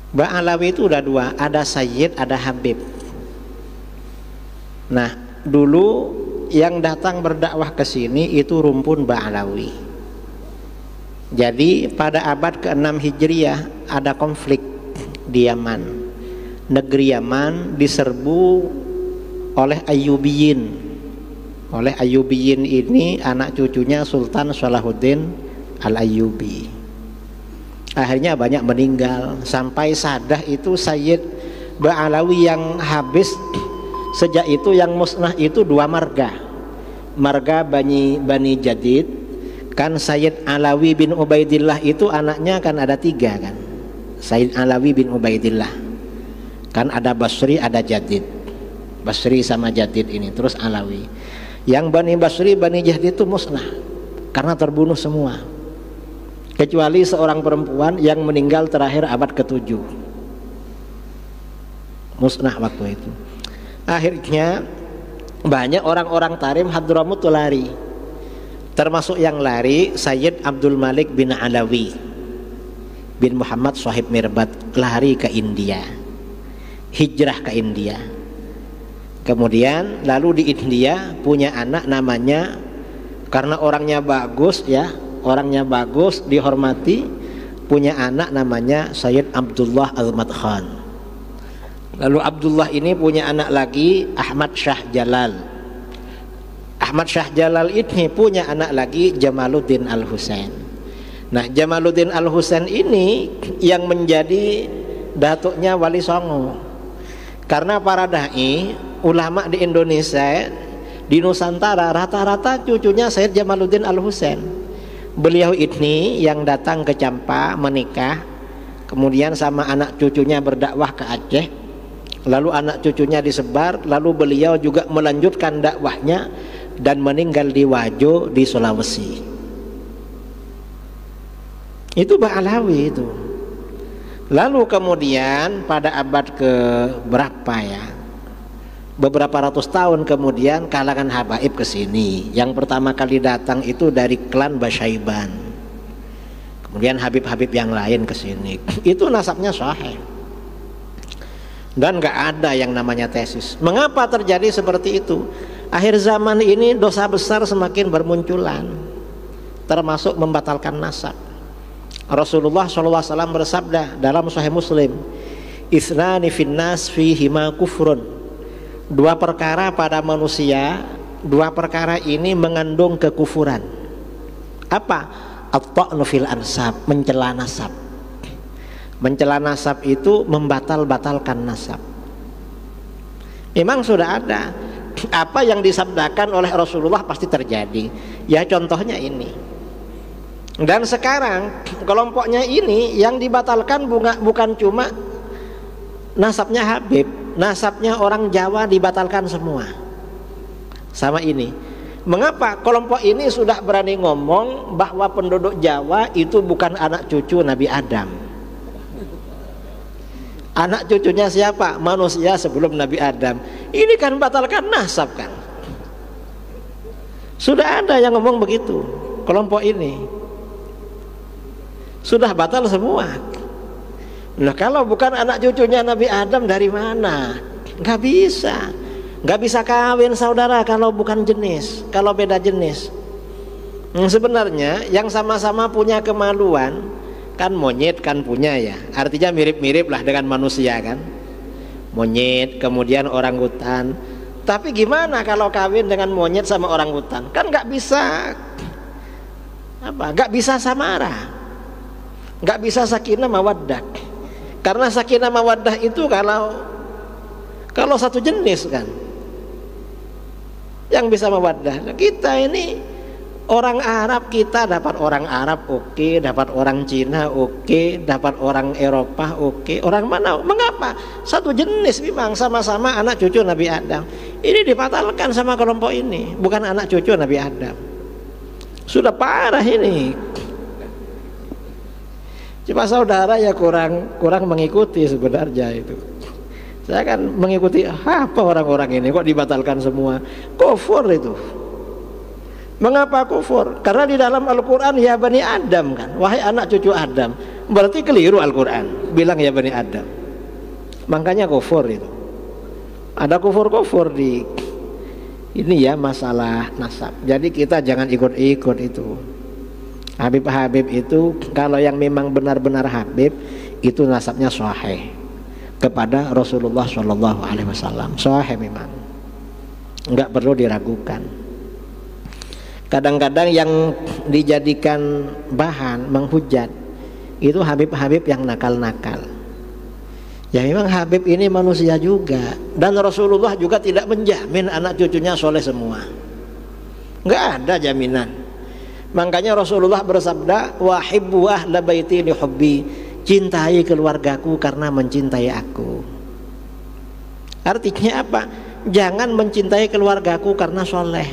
Ba'alawi itu udah dua, ada Sayyid, ada Habib. Nah, dulu yang datang berdakwah ke sini itu rumpun Ba'alawi. Jadi pada abad ke-6 Hijriah ada konflik di Yaman. Negeri Yaman diserbu oleh Ayyubiyin. Oleh Ayyubiyin ini anak cucunya Sultan Salahuddin Al-Ayyubi. Akhirnya banyak meninggal, sampai Sadah itu Sayyid Ba'alawi yang habis. Sejak itu yang musnah itu dua marga. Marga Bani Jadid. Kan Sayyid Alawi bin Ubaidillah itu anaknya kan ada tiga kan. Sayyid Alawi bin Ubaidillah. Kan ada Basri, ada Jadid. Basri sama Jadid ini, terus Alawi. Yang Bani Basri, Bani Jadid itu musnah karena terbunuh semua, kecuali seorang perempuan yang meninggal terakhir abad ke-7, musnah waktu itu. Akhirnya banyak orang-orang Tarim Hadramut lari, termasuk yang lari Sayyid Abdul Malik bin Alawi bin Muhammad Shahib Mirbat, lari ke India, hijrah ke India. Kemudian lalu di India punya anak namanya, karena orangnya bagus ya, orangnya bagus, dihormati, punya anak namanya Sayyid Abdullah Al-Madkhan. Lalu Abdullah ini punya anak lagi Ahmad Shah Jalal. Ahmad Shah Jalal ini punya anak lagi Jamaluddin Al-Husain. Nah, Jamaluddin Al-Husain ini yang menjadi datuknya Wali Songo. Karena para dai ulama di Indonesia, di Nusantara, rata-rata cucunya Sayyid Jamaluddin Al-Husain. Beliau ini yang datang ke Campa menikah, kemudian sama anak cucunya berdakwah ke Aceh, lalu anak cucunya disebar, lalu beliau juga melanjutkan dakwahnya dan meninggal di Wajo di Sulawesi. Itu Ba'alawi itu. Lalu kemudian pada abad ke berapa ya, beberapa ratus tahun kemudian kalangan habaib ke sini. Yang pertama kali datang itu dari klan Basyaiban. Kemudian habib-habib yang lain ke sini. Itu nasabnya sahih. Dan gak ada yang namanya tesis. Mengapa terjadi seperti itu? Akhir zaman ini dosa besar semakin bermunculan, termasuk membatalkan nasab. Rasulullah SAW bersabda dalam Sahih Muslim, "Ithnani finnas fihima kufrun." Dua perkara pada manusia, dua perkara ini mengandung kekufuran. Apa? At-ta'nu fil ansab, mencela nasab. Mencela nasab itu membatal-batalkan nasab. Memang sudah ada. Apa yang disabdakan oleh Rasulullah pasti terjadi. Ya contohnya ini. Dan sekarang kelompoknya ini yang dibatalkan bukan cuma nasabnya Habib, nasabnya orang Jawa dibatalkan semua. Sama ini. Mengapa kelompok ini sudah berani ngomong bahwa penduduk Jawa itu bukan anak cucu Nabi Adam? Anak cucunya siapa? Manusia sebelum Nabi Adam. Ini kan batalkan nasab kan? Sudah ada yang ngomong begitu. Kelompok ini sudah batal semua. Nah, kalau bukan anak cucunya Nabi Adam dari mana? Gak bisa. Gak bisa kawin saudara kalau bukan jenis, kalau beda jenis. Sebenarnya yang sama-sama punya kemaluan, kan monyet kan punya ya, artinya mirip-mirip lah dengan manusia kan. Monyet, kemudian orangutan. Tapi gimana kalau kawin dengan monyet sama orangutan? Kan gak bisa gak bisa samara, gak bisa sakinah mawaddah. Karena sakinah mawaddah itu kalau satu jenis kan yang bisa mawaddah. Kita ini orang Arab, kita dapat orang Arab oke, dapat orang Cina oke, dapat orang Eropa oke. Orang mana? Mengapa? Satu jenis memang, sama-sama anak cucu Nabi Adam. Ini dibatalkan sama kelompok ini, bukan anak cucu Nabi Adam. Sudah parah ini. Cuma saudara ya kurang mengikuti sebenarnya itu. Saya kan mengikuti apa orang-orang ini kok dibatalkan semua. Kufur itu. Mengapa kufur? Karena di dalam Al-Quran ya Bani Adam kan, wahai anak cucu Adam. Berarti keliru Al-Quran bilang ya Bani Adam. Makanya kufur itu. Ada kufur-kufur di ini ya, masalah nasab. Jadi kita jangan ikut-ikut itu. Habib-habib itu kalau yang memang benar-benar habib itu nasabnya sahih kepada Rasulullah Shallallahu Alaihi Wasallam. Sahih memang, nggak perlu diragukan. Kadang-kadang yang dijadikan bahan menghujat itu habib-habib yang nakal-nakal. Ya memang Habib ini manusia juga, dan Rasulullah juga tidak menjamin anak cucunya soleh semua. Nggak ada jaminan. Makanya Rasulullah bersabda, wahibbu ahla baiti li hubbi, cintai keluargaku karena mencintai aku. Artinya apa? Jangan mencintai keluargaku karena soleh.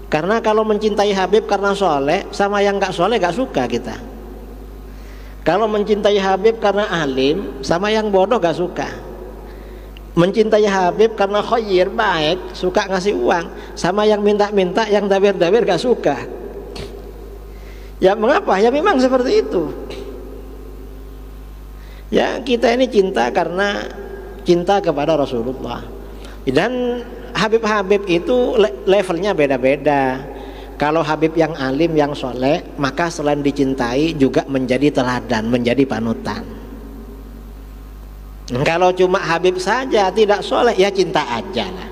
Karena kalau mencintai Habib karena soleh, sama yang nggak soleh nggak suka kita. Kalau mencintai Habib karena alim, sama yang bodoh gak suka. Mencintai Habib karena khair, baik, suka ngasih uang, sama yang minta-minta, yang dawir-dawir gak suka. Ya mengapa? Ya memang seperti itu. Ya kita ini cinta karena cinta kepada Rasulullah. Dan Habib-habib itu levelnya beda-beda. Kalau Habib yang alim, yang soleh, maka selain dicintai juga menjadi teladan, menjadi panutan. Kalau cuma Habib saja tidak soleh, ya cinta aja lah.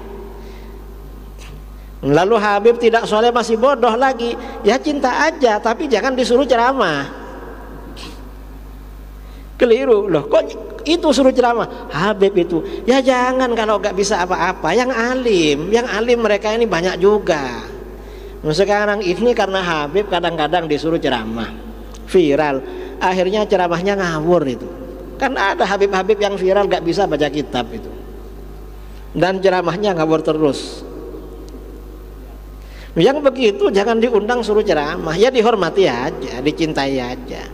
Lalu Habib tidak soleh masih bodoh lagi, ya cinta aja, tapi jangan disuruh ceramah. Keliru loh, kok itu suruh ceramah Habib itu? Ya jangan kalau gak bisa apa-apa. Yang alim mereka ini banyak juga. Sekarang ini karena Habib kadang-kadang disuruh ceramah viral, akhirnya ceramahnya ngawur itu. Kan ada Habib-habib yang viral gak bisa baca kitab itu, dan ceramahnya ngawur terus. Yang begitu jangan diundang suruh ceramah, ya dihormati aja, dicintai aja.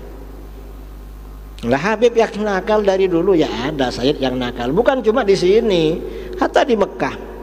Lah Habib yang nakal dari dulu ya ada Sayyid yang nakal, bukan cuma di sini, hatta di Mekah.